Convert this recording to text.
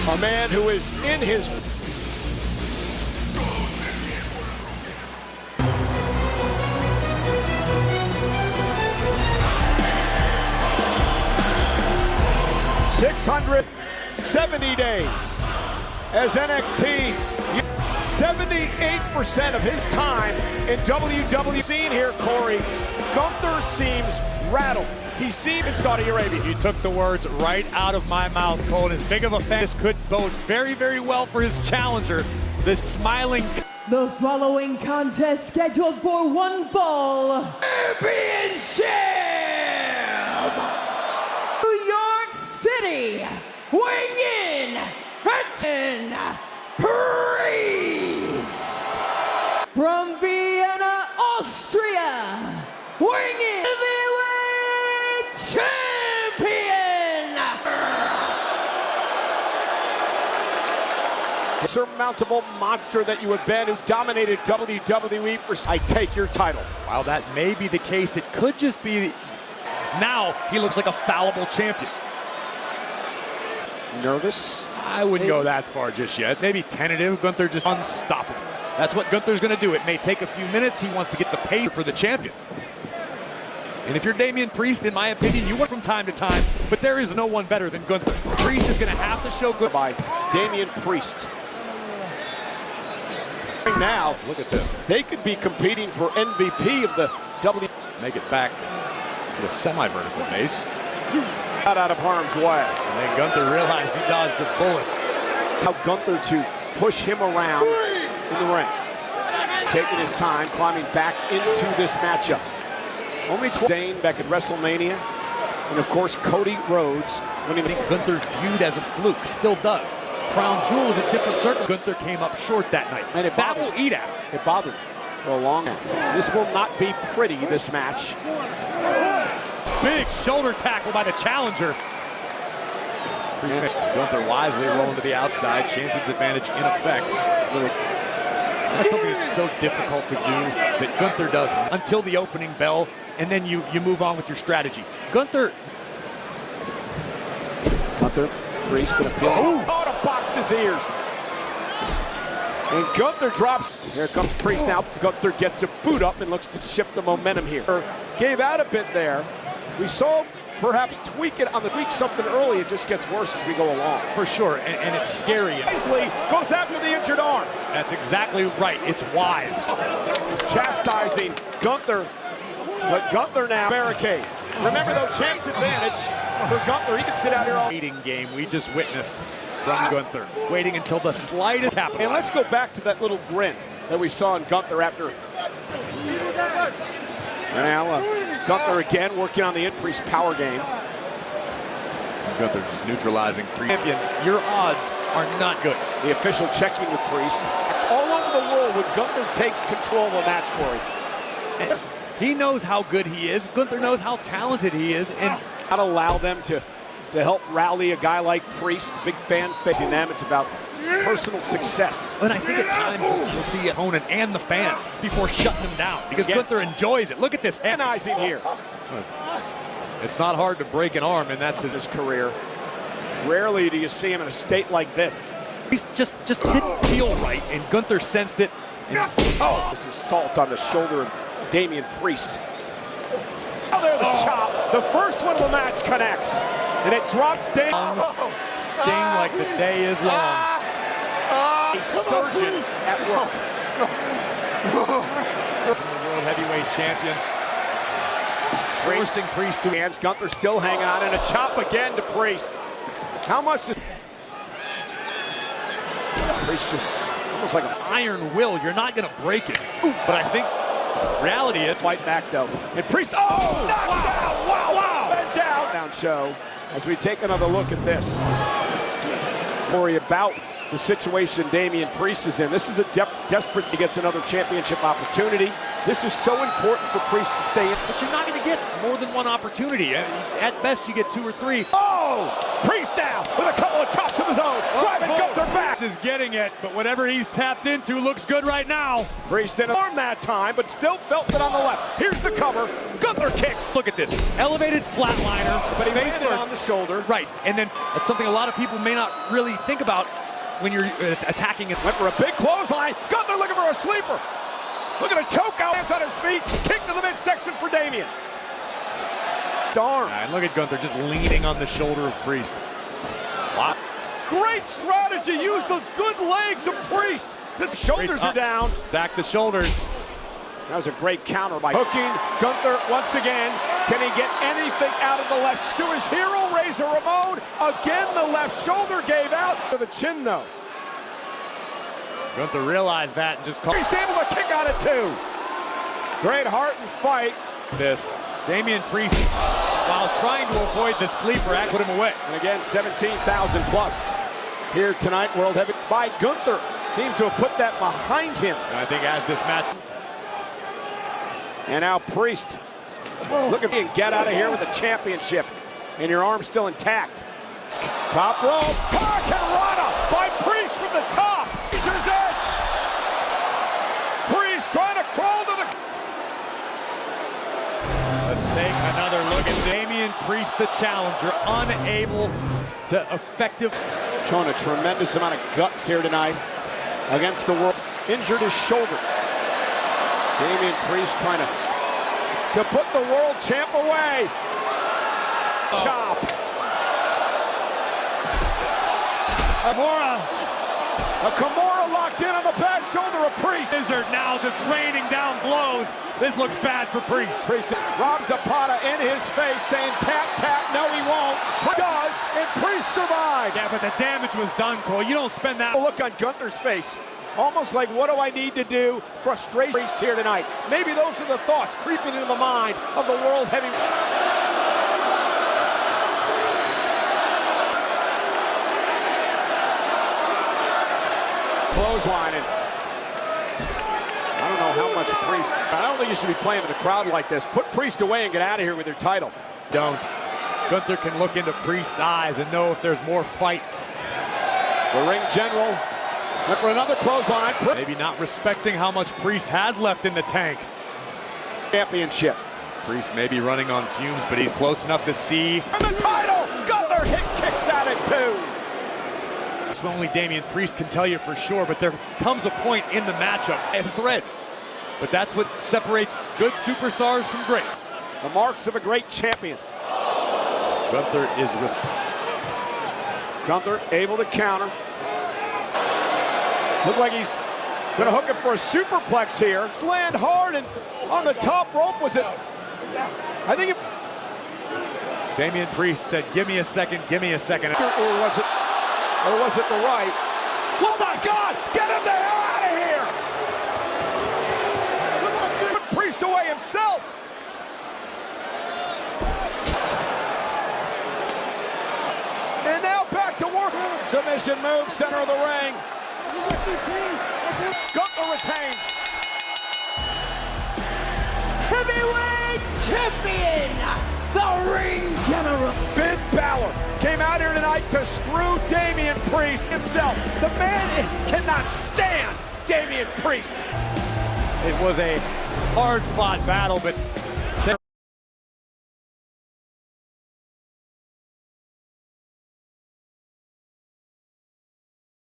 A man who is in his... ...670 days as NXT, 78% of his time in WWE. Scene here, Corey, Gunther seems rattled. He seemed in Saudi Arabia. You took the words right out of my mouth, Cole. And as big of a fan, this could bode very, very well for his challenger, this smiling... The following contest scheduled for one fall championship! New York City, weighing in at Damian Priest. From Vienna, Austria, weighing in heavyweight champion. Surmountable monster that you have been, who dominated WWE for... I take your title. While that may be the case, it could just be... Now he looks like a fallible champion. Nervous? I wouldn't go that far just yet. Maybe tentative. Gunther just unstoppable. That's what Gunther's going to do. It may take a few minutes. He wants to get the pay for the champion. And if you're Damian Priest, in my opinion, you win from time to time, but there is no one better than Gunther. Priest is going to have to show good by Damian Priest. Now, look at this. They could be competing for MVP of the WWE. Make it back to a semi-vertical base. Out of harm's way. And then Gunther realized he dodged a bullet. How Gunther to push him around in the ring. Taking his time, climbing back into this matchup. Only Dane back at WrestleMania. And of course, Cody Rhodes. When you think Gunther viewed as a fluke, still does. Crown Jewel is a different circle. Gunther came up short that night. And that will eat at him. It bothered him for a long time. This will not be pretty, this match. Big shoulder tackle by the challenger. Gunther wisely rolling to the outside. Champion's advantage in effect. That's something that's so difficult to do that Gunther does until the opening bell, and then you move on with your strategy. Gunther, Priest gonna feel. Oh, to boxed his ears. And Gunther drops. Here comes Priest now. Gunther gets a boot up and looks to shift the momentum here. Gave out a bit there. We saw perhaps tweak something early. It just gets worse as we go along. For sure, and it's scary. Wisely goes after the injured arm. That's exactly right. It's wise. Chastising Gunther, but Gunther now barricade. Remember though, champ's advantage for Gunther. He can sit out here all. Waiting game we just witnessed from Gunther, waiting until the slightest happens. And let's go back to that little grin that we saw in Gunther after. And now Gunther again working on the Priest power game. Gunther just neutralizing Priest. Champion, your odds are not good. The official checking with Priest. It's all over the world when Gunther takes control of a match, Corey. And he knows how good he is. Gunther knows how talented he is, and not allow them to help rally a guy like Priest. Big fan facing them. It's about personal success. And I think at times you'll see opponent and the fans before shutting them down, because Gunther enjoys it. Look at this. Agonizing here. It's not hard to break an arm in that business career. Rarely do you see him in a state like this. He just didn't feel right, and Gunther sensed it. Oh, this is salt on the shoulder of Damian Priest. Oh, there's the chop. The first one of the match connects, and it drops down. Sting like the day is long. A surgeon at work. World Heavyweight Champion. Forcing Priest to hands. Gunther still hanging on, and a chop again to Priest. How much? Priest just almost like an iron will. You're not going to break it. But I think reality is fight back though. And Priest, knocked down. Wow. Bent down show as we take another look at this. Worry about the situation Damian Priest is in. This is a desperate. He gets another championship opportunity. This is so important for Priest to stay in. But you're not going to get more than one opportunity. At best, you get 2 or 3. Oh! Priest now with a couple of chops of his own. Driving Gunther back. Priest is getting it, but whatever he's tapped into looks good right now. Priest didn't arm that time, but still felt it on the left. Here's the cover. Gunther kicks. Look at this. Elevated flatliner. But he face landed first on the shoulder. Right, and then that's something a lot of people may not really think about when you're attacking it. Went for a big clothesline. Gunther looking for a sleeper. Look at a choke out. Hands on his feet. Kick to the midsection for Damian. Darn. And look at Gunther just leaning on the shoulder of Priest. Wow. Great strategy. Use the good legs of Priest. The shoulders are down. Stack the shoulders. That was a great counter by hooking Gunther once again. Can he get anything out of the left? To his hero, Razor Ramon. Again, the left shoulder gave out. To the chin, though. Gunther realized that and just called. Priest able to kick out at two. Great heart and fight. This. Damian Priest, while trying to avoid the sleeper, put him away. And again, 17,000 plus here tonight, World Heavy by Gunther. Seems to have put that behind him. And I think as this match. And now Priest, look at me and get out of here with the championship. And your arm still intact. Top rope, Hurricanrana by Priest from the top. Razor's edge. Priest trying to crawl to the... Let's take another look at Damian Priest, the challenger, unable to effective. Showing a tremendous amount of guts here tonight against the world. Injured his shoulder. Damian Priest trying to put the world champ away. Chop. A Kimura locked in on the back shoulder of Priest. Scissor now just raining down blows. This looks bad for Priest. Priest robs the Zapata in his face, saying tap, tap, no he won't. He does, and Priest survives. Yeah, but the damage was done, Cole. You don't spend that. Look on Gunther's face. Almost like, what do I need to do? Frustration Priest here tonight. Maybe those are the thoughts creeping into the mind of the World Heavyweight. Clothesline, and I don't know how much Priest. I don't think you should be playing with a crowd like this. Put Priest away and get out of here with your title. Don't. Gunther can look into Priest's eyes and know if there's more fight. The ring general went for another clothesline. Maybe not respecting how much Priest has left in the tank. Championship. Priest may be running on fumes, but he's close enough to see. And the title! Gunther hit kicks out at two. It's only Damian Priest can tell you for sure, but there comes a point in the matchup, a thread. But that's what separates good superstars from great. The marks of a great champion. Gunther is Gunther able to counter. Look like he's gonna hook him for a superplex here. Land hard and on the top rope, was it? I think it. Damian Priest said, give me a second, give me a second. Or was it the right? Oh my God! Get him the hell out of here! Put Priest away himself. And now back to work. Submission move, center of the ring. Gunther retains. Heavyweight champion, the ring general. Finn Balor came out here tonight to screw Damian Priest himself. The man cannot stand Damian Priest. It was a hard-fought battle, but